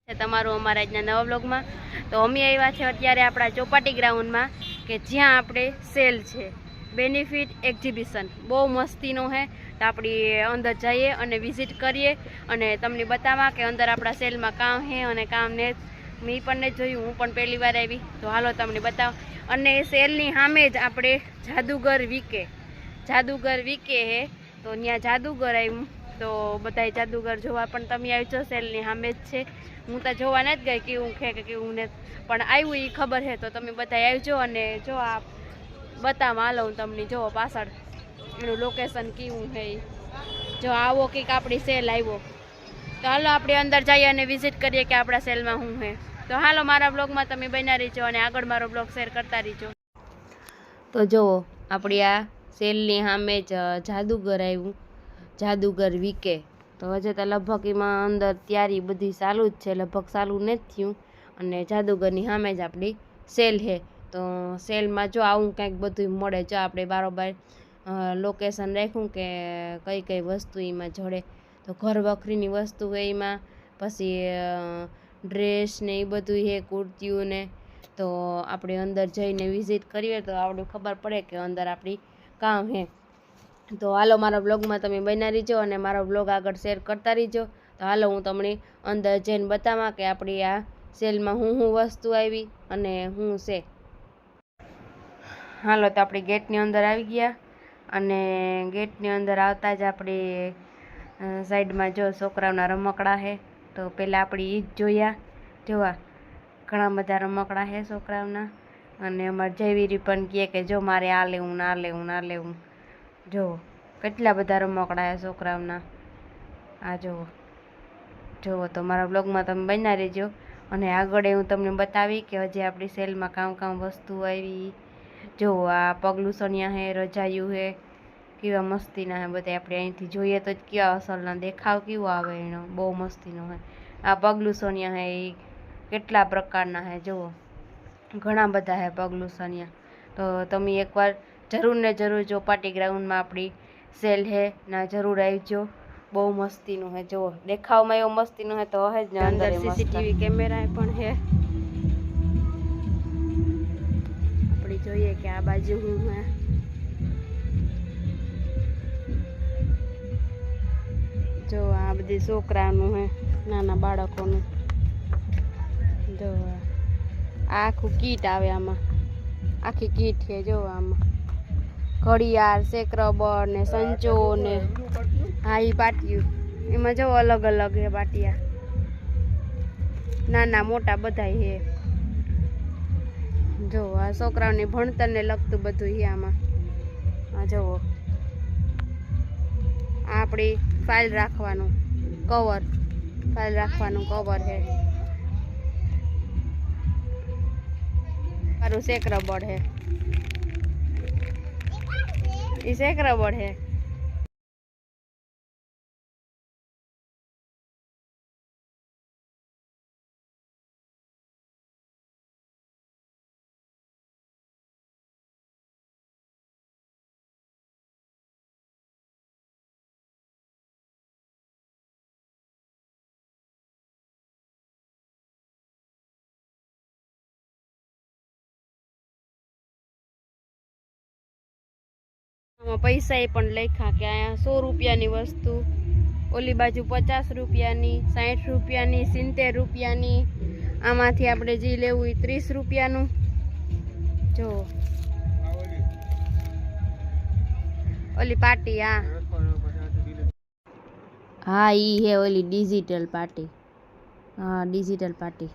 તમારું અમારા આજના નવા બ્લોગમાં તો અમે આવ્યા છે અત્યારે આપણા ચોપાટી ગ્રાઉન્ડમાં કે જ્યાં આપણે સેલ છે બેનિફિટ એક્ઝિબિશન બહુ મસ્તીનો છે તો આપણી અંદર જઈએ અને વિઝિટ કરીએ અને તમને બતાવવા કે અંદર આપણા સેલમાં કામ છે અને કામ ને મેં પણ નહીં જોયું, હું પણ પહેલી વાર આવી તો હાલો તમને બતાવ. અને સેલની સામે જ આપણે જાદુગર વીકે હે તો ત્યાં જાદુગર આવ્યું તો બધા જાદુગર જોવા પણ તમે આવજો. સેલની સામે જ છે, હું તો જોવા નથી ગઈ કેવું છે કે કેવું ને, પણ આવ્યું એ ખબર છે તો તમે બધા આવજો. અને જો આ બતાવવા હાલો હું તમને, જો પાછળ એનું લોકેશન કેવું છે જો આવો કંઈક આપણી સેલ આવ્યો તો હાલો આપણે અંદર જઈએ અને વિઝિટ કરીએ કે આપણા સેલમાં શું છે. તો હાલો મારા બ્લોગમાં તમે બન્યા રહીજો અને આગળ મારો બ્લોગ શેર કરતા રહીજો. તો જુઓ આપણી આ સેલની સામે જ જાદુગર આવ્યું, જાદુગર વીકે. તો હજે તો લગભગ એમાં અંદર તૈયારી બધી ચાલુ જ છે, લગભગ ચાલુ નથી થયું. અને જાદુગરની સામે જ આપણી સેલ છે તો સેલમાં જો આવું કંઈક બધું મળે. જો આપણે બારોબાર લોકેશન રાખ્યું કે કઈ કઈ વસ્તુ એમાં જડે તો ઘર વખરીની વસ્તુ હોય એમાં, પછી ડ્રેસ ને એ બધું છે, કુર્તીયું ને. તો આપણે અંદર જઈને વિઝિટ કરીએ તો આપણે ખબર પડે કે અંદર આપણી કામ છે. તો હાલો મારા બ્લોગમાં તમે બન્યા રહીજો અને મારો બ્લોગ આગળ શેર કરતા રહીજો. તો હાલો હું તમને અંદર જઈને બતાવવા કે આપણી આ સેલમાં શું વસ્તુ આવી અને શું છે. હાલો તો આપણે ગેટની અંદર આવી ગયા અને ગેટની અંદર આવતા જ આપણી સાઈડમાં જો છોકરાઓના રમકડા છે તો પહેલાં આપણે એ જ જોયા. જોવા ઘણા બધા રમકડા છે છોકરાઓના. અને અમારે જયવીરી પણ કહે કે જો મારે આ લેવું ના લેવું ના લેવું. જો કેટલા બધા રમકડા છે છોકરાઓના. આ જુઓ તો મારા બ્લોગમાં તમે બન્યા રહેજો. અને આગળ હું તમને બતાવી કે હજી આપણી સેલમાં કામ વસ્તુ આવી. જો આ પગલું સણિયા છે, રજાયું છે, કેવા મસ્તીના છે બધા. આપણે અહીંથી જોઈએ તો જ કેવા અસલના દેખાવ કેવો આવે એનો, બહુ મસ્તીનો છે. આ પગલું સણિયા છે એ કેટલા પ્રકારના છે જુઓ, ઘણા બધા છે પગલું સણિયા. તો તમે એકવાર જરૂર ને જરૂર ચોપાટી ગ્રાઉન્ડમાં આપણી સેલ છે ના જરૂર આવજો. બહુ મસ્તીનું છે જુઓ, દેખાવમાં એવું મસ્તીનું છે તો હે જ ને. અંદર સીસીટીવી કેમેરા પણ છે. આપણે જોઈએ કે આ બાજુ શું છે. જો આ બધી છોકરાનું છે, નાના બાળકોનું. જો આ આખું કીટ આવે આમાં, આખી કીટ છે જો આમાં. ઘડિયાળ, સેક્રબર ને સંચો ને હા એ પાટિયું એમાં જો અલગ અલગ છે પાટિયા, નાના મોટા બધા છે. જો આ છોકરાઓને ભણતરને લગતું બધું છે આમાં. આ જુઓ આપણી ફાઇલ રાખવાનું કવર, ફાઇલ રાખવાનું કવર છે. મારું શેક રબડ છે, એ શેક રબડ છે. આમાં પૈસા એ પણ લખ્યા કે અહીંયા 100 રૂપિયાની વસ્તુ, ઓલી બાજુ 50 રૂપિયાની, 60 રૂપિયાની, 70 રૂપિયાની. આમાંથી આપણે જે લેવું એ 30 રૂપિયાનું. જો ઓલી પાટી, હા ઈ હે ઓલી ડિજિટલ પાટી. હા ડિજિટલ પાટી.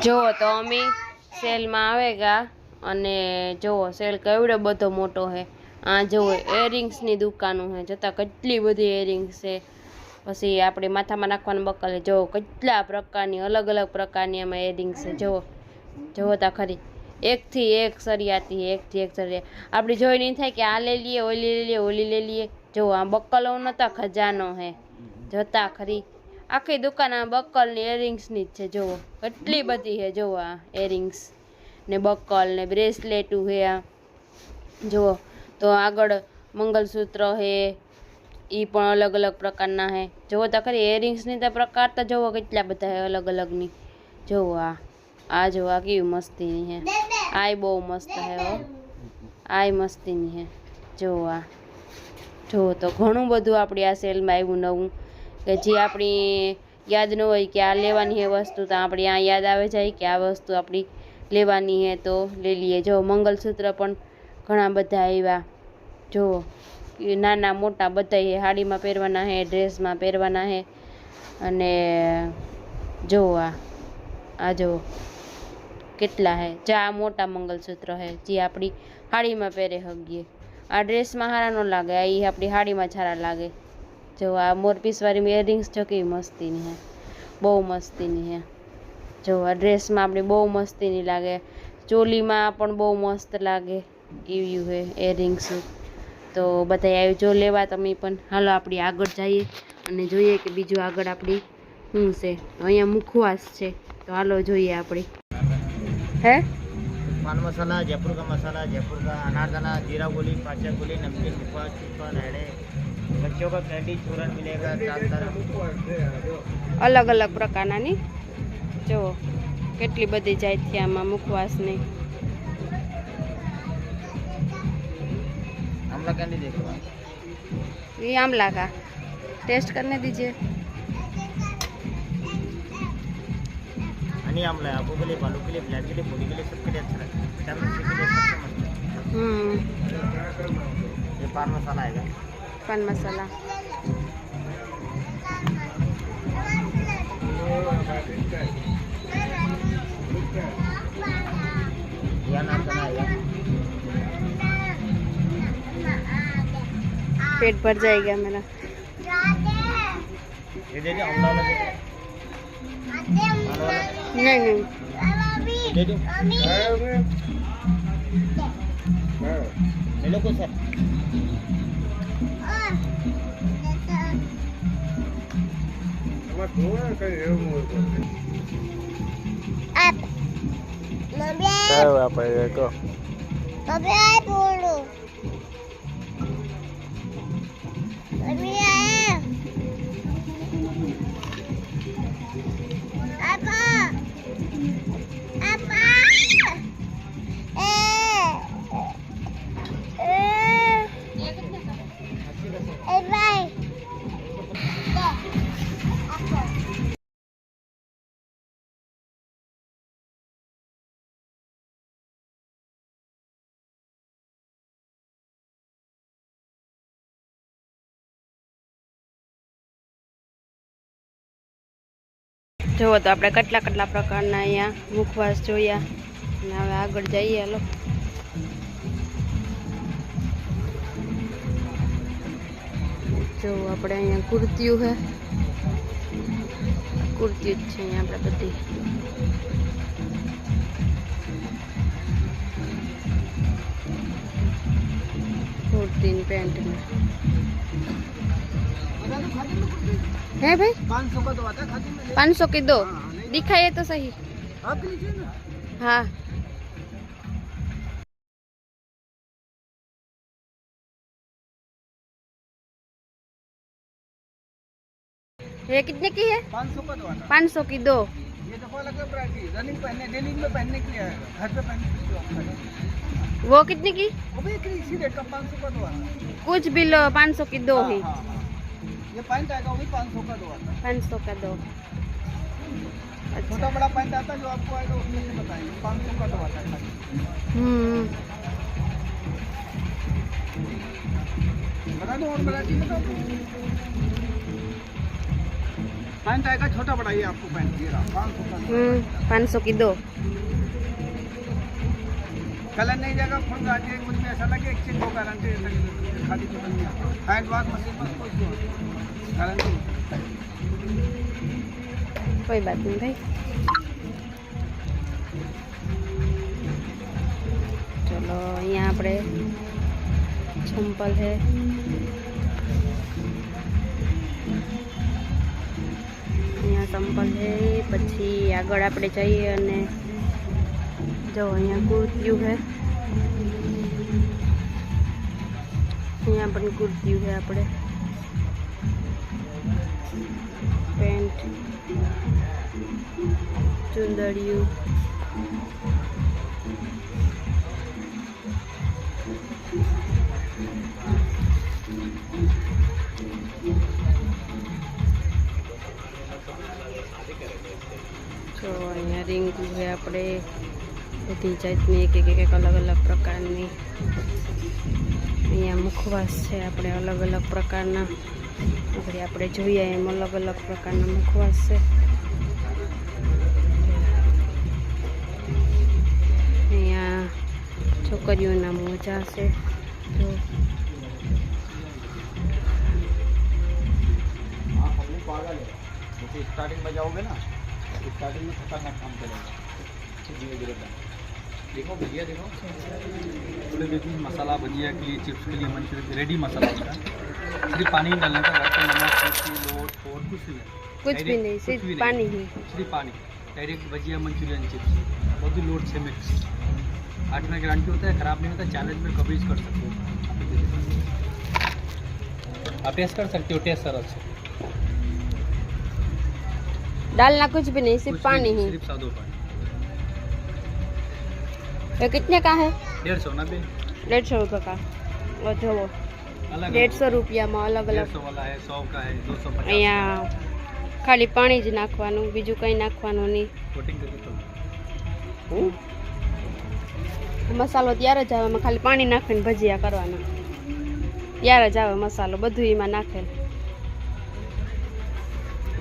જુઓ તો અમે સેલમાં આવે ગયા અને જુઓ સેલ કેવડો બધો મોટો છે. આ જુઓ એરિંગ્સની દુકાનો છે, જતાં કેટલી બધી એરિંગ્સ છે. પછી આપણે માથામાં નાખવાનું બકલ જુઓ કેટલા પ્રકારની અલગ અલગ પ્રકારની એમાં એરિંગ્સ છે. જુઓ તા ખરી એકથી એક સરિયાતી, એકથી એક સરિયા. આપણે જોઈ નહીં થાય કે આ લઈ લઈએ, ઓલી લઈ લઈએ, ઓલી લઈ લઈએ. જુઓ આ બકલો નહોતા, ખજાનો હે. જોતા ખરી આખી દુકાન આ બકલની એરિંગ્સની જ છે. જુઓ કેટલી બધી છે. જુઓ આ એરિંગ્સ ને બકલ ને બ્રેસલેટું છે. આ જુઓ તો આગળ મંગલસૂત્ર છે, એ પણ અલગ અલગ પ્રકારના છે. જુઓ તો ખરી એરિંગ્સની તો પ્રકાર તો જુઓ કેટલા બધા છે અલગ અલગની. જુઓ આ જુઓ આ કેવી મસ્તીની છે. આય બહુ મસ્ત છે હો, આય મસ્તીની છે. જુઓ આ જુઓ તો ઘણું બધું આપણી આ સેલમાં આવ્યું નવું, કે જે આપણી યાદ ન હોય કે આ લેવાની છે વસ્તુ, તો આપણે આ યાદ આવે જાય કે આ વસ્તુ આપણી લેવાની છે તો લઈ લઈએ. જો મંગલસૂત્ર પણ ઘણા બધા આવ્યા. જુઓ નાના મોટા બધા છે, સાડીમાં પહેરવાના છે, ડ્રેસમાં પહેરવાના છે. અને જુઓ આ જુઓ કેટલા છે. જે આ મોટા મંગલસૂત્ર છે જે આપણી સાડીમાં પહેરે હગીએ. આ ડ્રેસમાં સારા ન લાગે, આ એ આપણી સાડીમાં સારા લાગે. જો આ મોરપીસવાળી ઇયરિંગ્સ જો કેવી મસ્તીની છે, બહુ મસ્તીની છે. જો આ ડ્રેસમાં આપણી બહુ મસ્તીની લાગે, ચોલીમાં પણ બહુ મસ્ત લાગે એવી છે ઇયરિંગ્સ. તો બધા આવી જો લેવા તમે પણ. હાલો આપણે આગળ જઈએ અને જોઈએ કે બીજું આગળ આપણી શું છે. તો અહીંયા મુખવાસ છે, તો હાલો જોઈએ આપણે. હે पान मसाला, जयपुर का मसाला, जयपुर का अनारदाना, जीरा गोली, पाचा गोली, नमकीन मुखवास, चूफा, रेड़े, बच्चों का कैंडी चूरन मिलेगा 4 तरह. અલગ અલગ પ્રકારના ની જુઓ કેટલી બધી જાત છે આમાં મુખવાસની. आमला कैंडी देखो, ये आमला का टेस्ट करने दीजिए. हनी आमला है, आपको के लिए, बालों के लिए, ब्लैक के लिए, बॉडी के लिए, सबके लिए अच्छा है. विटामिन सी के लिए सबसे मस्त. ये पान मसाला आएगा, पान मसाला. ये अनारदाना आएगा. पेट भर जाएगा मेरा. ये दे दो आमला वाला, दे दो. नहीं नहीं दे दो. ले लो को sir. apa ya kok? Tapi dulu. Tapi apa? Apa? Bye. જુઓ તો આપણે કેટલા કેટલા પ્રકારના અહીંયા મુખવાસ જોયા. અને હવે આગળ જઈએ. હાલો જો આપણે અહીંયા કુર્તીયું છે, કુર્તીયું જ છે અહીંયા આપણે બધી. कुर्ती पेंट में है भाई 500 का तो आता है खादी में. 500 की दो दिखाइए तो सही. आप लीजिए ना. हाँ ये कितने की है? 500 का तो आता है. 500 की दो. ये तो अलग वैरायटी रनिंग पहनने डेली में पहनने के लिए आएगा, घर पे पहनने के लिए ऑप्शन है. वो कितने की? वो भी इसी रेट का 500 का तो आता है. कुछ भी लो 500 की दो ही. हाँ. ये पैंट आएगा वो भी 500 का तो आता है. 500 का दो. छोटा अच्छा. बड़ा पैंट आता है जो आपको आएगा उसमें से बताएंगे. 500 का तो आता है खाली. बता दो और वैरायटी बता दो. पैंट आएगा छोटा बड़ा, ये आपको पैंट दे रहा 500 का। 500 की 2। कलर नहीं जाएगा, फुल गाड़ी मुझ में ऐसा लगे एक्सचेंज हो गारंटी, खाली हैंड वॉश मशीन में कोई गारंटी। कोई बात नहीं भाई, चलो यहाँ આપણે ચંપલ है, અહીંયા ચંપલ है। પછી આગળ આપણે જઈએ અને જો અહીંયા કુર્તીઓ है, અહીંયા પણ કુર્તીઓ है, આપણે પેન્ટ, ચુંદડીયું, જો અહીંયા રીંગુ છે આપણે બધી જાતની એક અલગ અલગ પ્રકારની। અહીંયા મુખવાસ છે આપણે અલગ અલગ પ્રકારના, આપણે જોઈએ એમ અલગ અલગ પ્રકારના મુખવાસ છે। અહીંયા છોકરીઓના મોજા છે, જો स्टार्टिंग में जाओगे ना, स्टार्टिंग में खतरनाक काम करेगा, धीरे धीरे। देखो भैया देखो, थोड़े देखिए मसाला भजिया के लिए, चिप्स के लिए, मंचूरियन रेडी मसाला होता है। सिर्फ पानी ही डालने का, बर्तन नमक लोट और कुछ भी नहीं, सिर्फ पानी ही, सिर्फ पानी। डायरेक्ट भजिया मंचूरियन चिप्स बहुत ही लोट से मिक्स। 8 में गारंटी होता है, ख़राब नहीं होता। चैलेंज में कभी कर सकते हो आप, टेस्ट कर सकते हो, टेस्ट सरस है। डालना कुछ भी नहीं, सिर्फ पानी ही। सिर्फ सादो पानी। ये कितने का है? 150 ना बे, 150 रुपये का। और जो अलग 150 रुपया में अलग अलग 150 वाला है, 100 का है, 250 અહીંયા ખાલી પાણી જ નાખવાનું, બીજું કંઈ નાખવાનું નહીં। कोटिंग करके तो મસાલો ત્યારે જ આવે, એમાં ખાલી પાણી નાખીને ભજીયા કરવાના, ત્યારે જ આવે મસાલો, બધું એમાં નાખેલ।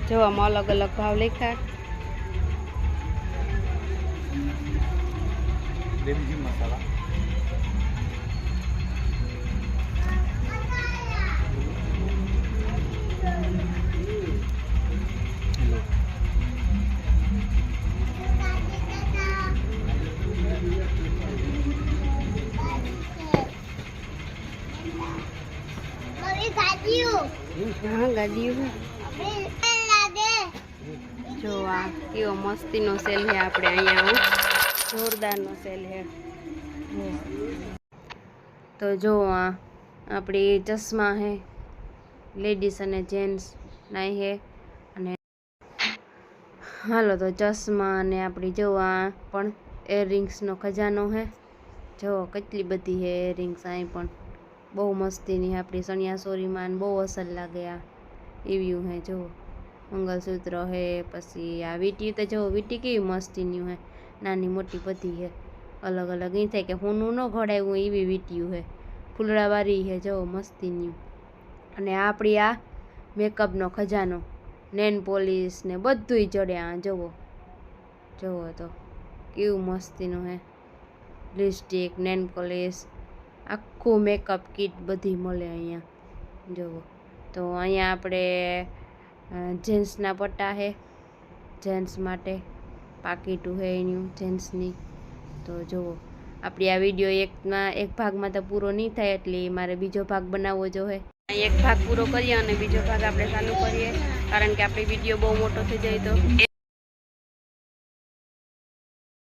જોવામાં અલગ અલગ ભાવ લખ્યા। देवी मसाला હા ગાડીઓ જો આ કેવો મસ્તીનો સેલ છે આપણે અહીંયા, જોરદારનો સેલ છે। તો જો આ આપણી ચશ્મા છે, લેડીઝ અને જેન્ટ્સ ના છે। અને હાલો તો ચશ્મા અને આપણી જો આ પણ એરરિંગ્સનો ખજાનો છે। જો કેટલી બધી છે એરરિંગ્સ, અહીં પણ બહુ મસ્તીની આપણી ચણિયાચોળીમાં બહુ અસર લાગે। આ એવી છે, જો મંગલસૂત્ર છે, પછી આ વીંટી તો જો વીંટી કેવી મસ્તીની છે, નાની મોટી બધી છે, અલગ અલગ। એ થાય કે હોનું ન ઘડાયું એવી વીંટીયું છે, ફૂલડાવાળી છે, જો મસ્તીની। અને આપણી આ મેકઅપનો ખજાનો, નેન પોલિશ ને બધુંય જડે। આ જુઓ જુઓ તો કેવું મસ્તીનું છે, લિપસ્ટિક, નેન પોલિશ, આખું મેકઅપ કિટ બધી મળે અહીંયા જુઓ। તો અહીંયા આપણે જેન્ટ્સના પટ્ટા છે, જેન્ટ્સ માટે પાકીટું છે એનું જેન્ટ્સની। તો જુઓ આપણી આ વિડીયો એક ભાગમાં તો પૂરો નહીં થાય, એટલે મારે બીજો ભાગ બનાવવો જોઈએ। એક ભાગ પૂરો કરીએ અને બીજો ભાગ આપણે ચાલુ કરીએ, કારણ કે આપણી વિડીયો બહુ મોટો થઈ જાય તો